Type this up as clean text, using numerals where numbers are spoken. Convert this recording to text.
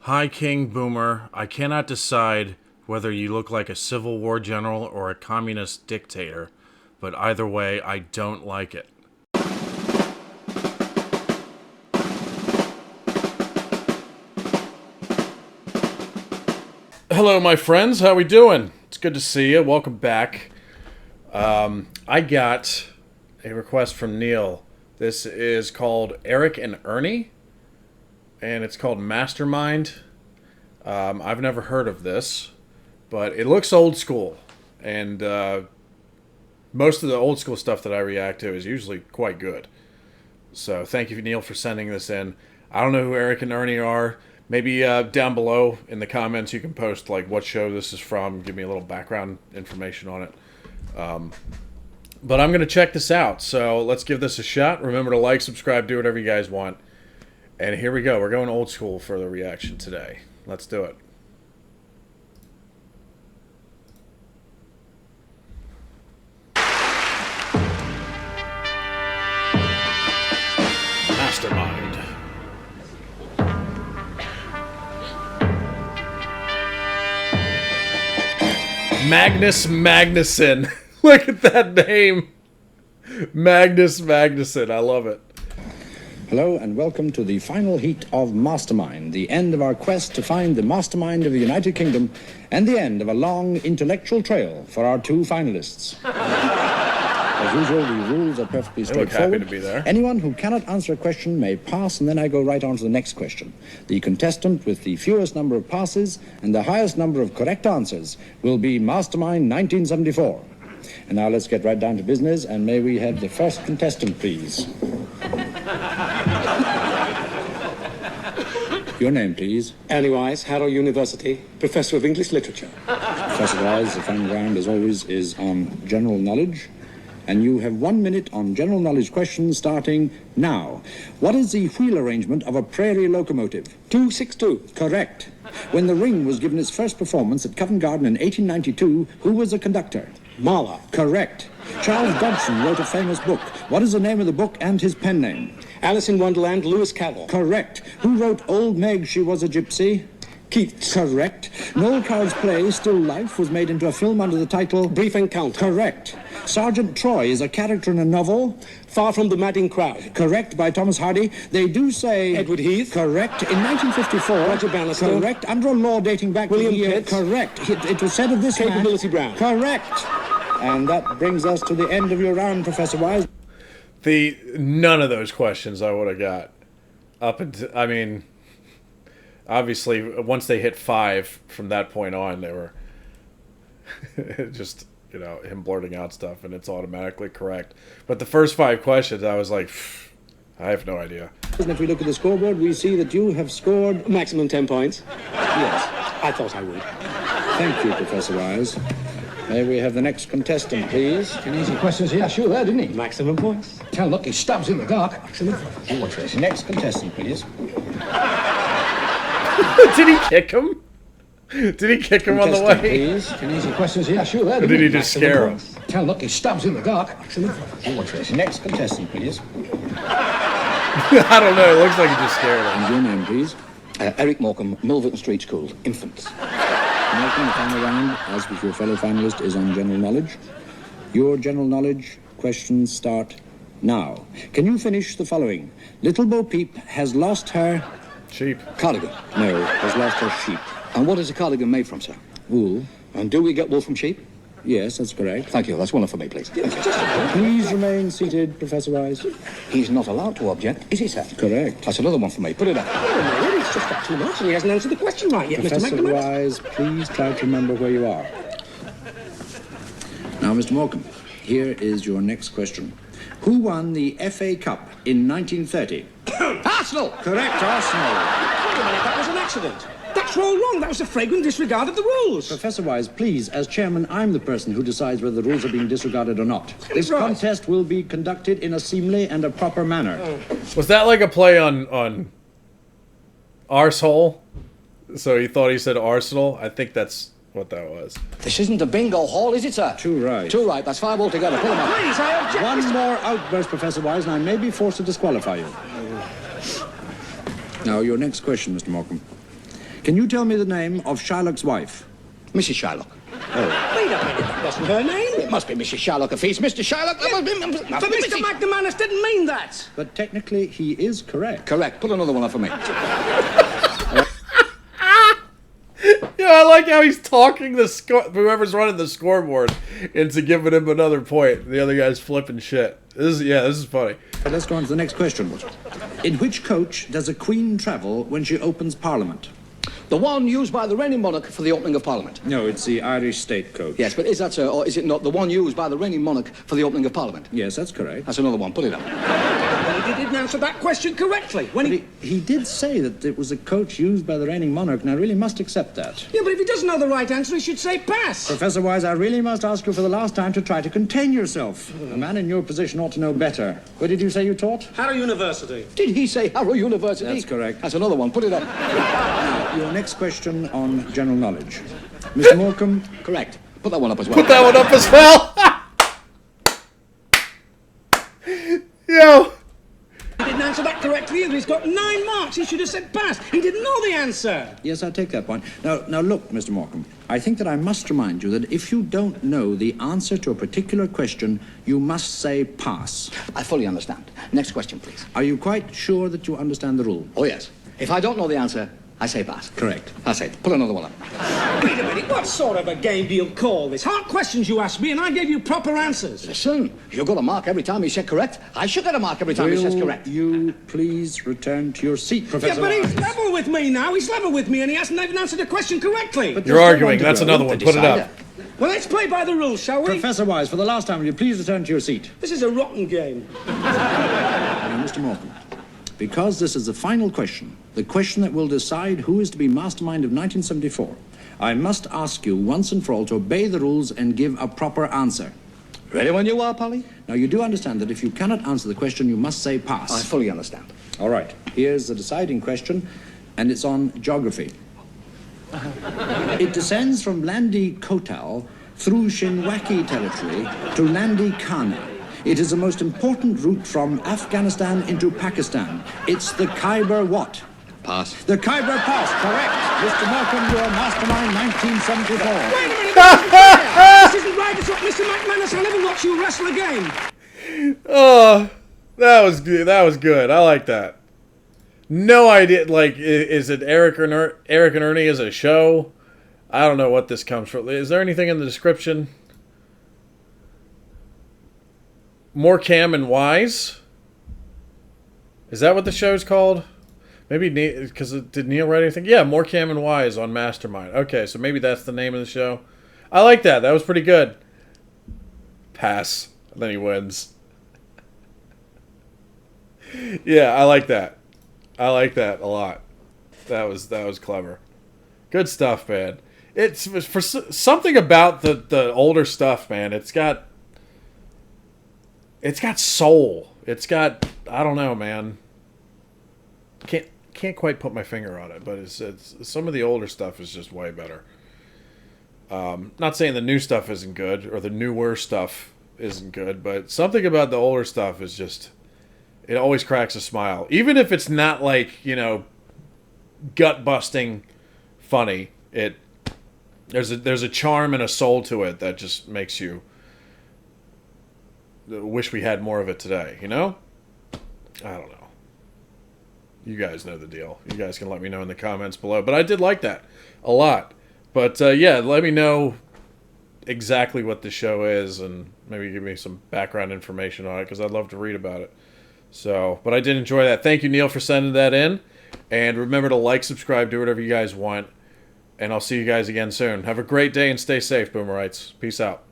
Hi, King Boomer. I cannot decide whether you look like a Civil War general or a communist dictator, but either way, I don't like it. Hello, my friends. How we doing? It's good to see you. Welcome back. I got a request from Neil. This is called Eric and Ernie, and it's called Mastermind. I've never heard of this, but it looks old school, and most of the old school stuff that I react to is usually quite good. So thank you, Neil, for sending this in. I don't know who Eric and Ernie are. Maybe down below in the comments you can post like what show this is from, give me a little background information on it. But I'm going to check this out, so let's give this a shot. Remember to like, subscribe, do whatever you guys want. And here we go. We're going old school for the reaction today. Let's do it. Mastermind. Magnus Magnuson. Look at that name. Magnus Magnuson. I love it. Hello and welcome to the final heat of Mastermind, the end of our quest to find the mastermind of the United Kingdom and the end of a long intellectual trail for our two finalists. As usual, the rules are perfectly straightforward. Happy to be there. Anyone who cannot answer a question may pass, and then I go right on to the next question. The contestant with the fewest number of passes and the highest number of correct answers will be Mastermind 1974. And now let's get right down to business, and may we have the first contestant, please. Your name, please. Ernie Wise, Harrow University, Professor of English Literature. Professor Wise, the final round, as always, is on general knowledge. And you have 1 minute on general knowledge questions starting now. What is the wheel arrangement of a prairie locomotive? 262. Correct. When the Ring was given its first performance at Covent Garden in 1892, who was the conductor? Mahler. Correct. Charles Dodgson wrote a famous book. What is the name of the book and his pen name? Alice in Wonderland, Lewis Carroll. Correct. Who wrote Old Meg, She Was a Gypsy? Keats. Correct. Noel Coward's play, Still Life, was made into a film under the title... Brief Encounter. Correct. Sergeant Troy is a character in a novel... Far from the Madding Crowd. Correct, by Thomas Hardy. They do say... Edward Heath. Correct. In 1954... Roger Bannister. Correct. Under a law dating back William to the year... Pitts. Correct. It was said of this man... Capability Brown. Correct. And that brings us to the end of your round, Professor Wise. None of those questions I would have got. Up until, I mean, obviously, once they hit 5, from that point on, they were just, him blurting out stuff, and it's automatically correct. But the first 5 questions, I was like, I have no idea. And if we look at the scoreboard, we see that you have scored... Maximum 10 points. Yes. I thought I would. Thank you, Professor Wise. May we have the next contestant, please? An easy questions here, sure, there, didn't he? Maximum points. Tell look, he stabs in the dark. Excellent. You watch this. Next contestant, please. Did he kick him? Did he kick him on the Contestant, way? please. An easy questions here, sure, there, Or didn't did he he? just scare him? Tell look, he stabs in the dark. Excellent. You watch this. Next contestant, please. I don't know. It looks like he just scared him. And your name, please. Eric Morecambe, Milverton Street School, infants. Malcolm, the final round, as with your fellow finalist, is on general knowledge. Your general knowledge questions start now. Can you finish the following? Little Bo Peep has lost her... Sheep. Cardigan. No, has lost her sheep. And what is a cardigan made from, sir? Wool. And do we get wool from sheep? Yes, that's correct. Thank you, that's one for me, please. Thank you. Please remain seated, Professor Wise. He's not allowed to object, is he, sir? Correct. That's another one for me. Put it up. He's just got too much, and he hasn't answered the question right yet, Mr. Professor McNamara. Wise, please try to remember where you are. Now, Mr. Morecambe, here is your next question. Who won the FA Cup in 1930? Arsenal! Correct, Arsenal. Wait a minute, that was an accident. That's all wrong. That was a flagrant disregard of the rules. Professor Wise, please, as chairman, I'm the person who decides whether the rules are being disregarded or not. This Right. contest will be conducted in a seemly and a proper manner. Was that like a play on arsehole? So he thought he said Arsenal? I think that's what that was. This isn't a bingo hall, is it, sir? Too right. Too right, that's 5 altogether. Pull them up. Please, I object. One more outburst, Professor Wise, and I may be forced to disqualify you. Now, your next question, Mr. Morecambe. Can you tell me the name of Shylock's wife? Mrs. Shylock. Wait a minute, that wasn't her name. It must be Mrs. Shylock if he's Mr. Shylock. That must be, But Mr. McManus didn't mean that. But technically, he is correct. Correct. Put another one up for me. Yeah, I like how he's talking whoever's running the scoreboard into giving him another point. The other guy's flipping shit. This is funny. But let's go on to the next question. In which coach does a queen travel when she opens Parliament? The one used by the reigning monarch for the opening of Parliament. No, it's the Irish state coach. Yes, but is that so, or is it not the one used by the reigning monarch for the opening of Parliament? Yes, that's correct. That's another one. Put it up. He didn't answer that question correctly. But he did say that it was a coach used by the reigning monarch, and I really must accept that. Yeah, but if he doesn't know the right answer, he should say pass. Professor Wise, I really must ask you for the last time to try to contain yourself. A man in your position ought to know better. Where did you say you taught? Harrow University. Did he say Harrow University? That's correct. That's another one. Put it up. Now, your next question on general knowledge. Mr. Morecambe? Correct. Put that one up as well. Put that one up as well. Yo. He didn't answer that correctly either. He's got 9 marks. He should have said pass. He didn't know the answer. Yes, I take that point. Now look, Mr. Morecambe, I think that I must remind you that if you don't know the answer to a particular question, you must say pass. I fully understand. Next question, please. Are you quite sure that you understand the rule? Oh, yes. If I don't know the answer, I say pass. Correct. That's it. Put another one up. Wait a minute. What sort of a game do you call this? Hard questions you asked me, and I gave you proper answers. Listen, you got a mark every time he said correct. I should get a mark every time he says correct. Will you please return to your seat, Professor Yeah, but he's Wise? level with me now. He's level with me, and he hasn't even answered the question correctly. But You're there's no arguing. one to That's go. another one. Put it up. Well, let's play by the rules, shall we? Professor Wise, for the last time, will you please return to your seat? This is a rotten game. Now, Mr. Morecambe, because this is the final question, the question that will decide who is to be mastermind of 1974, I must ask you once and for all to obey the rules and give a proper answer. Ready when you are, Polly? Now, you do understand that if you cannot answer the question, you must say pass. I fully understand. All right, here's the deciding question, and it's on geography. It descends from Landi Kotal through Shinwaki territory to Landi Kana. It is the most important route from Afghanistan into Pakistan. It's the Khyber what? Pass. The Khyber Pass, correct. Mr. Morecambe, your mastermind 1974. Wait a minute. This isn't right at all. Mr. McManus, I'll never watch you wrestle again. Oh, that was good. That was good. I like that. No idea. Like, is it Eric and Ernie as a show? I don't know what this comes from. Is there anything in the description? Morecambe and Wise? Is that what the show's called? Maybe because did Neil write anything? Yeah, Morecambe and Wise on Mastermind. Okay, so maybe that's the name of the show. I like that. That was pretty good. Pass. And then he wins. Yeah, I like that. I like that a lot. That was clever. Good stuff, man. It's for something about the older stuff, man. It's got soul. It's got, I don't know, man. Can't quite put my finger on it, but it's some of the older stuff is just way better. Not saying the new stuff isn't good or the newer stuff isn't good, but something about the older stuff is just, it always cracks a smile, even if it's not like, you know, gut busting funny. There's a charm and a soul to it that just makes you wish we had more of it today, you know? I don't know. You guys know the deal. You guys can let me know in the comments below. But I did like that a lot. But yeah, let me know exactly what the show is and maybe give me some background information on it because I'd love to read about it. So, but I did enjoy that. Thank you, Neil, for sending that in. And remember to like, subscribe, do whatever you guys want. And I'll see you guys again soon. Have a great day and stay safe, Boomerites. Peace out.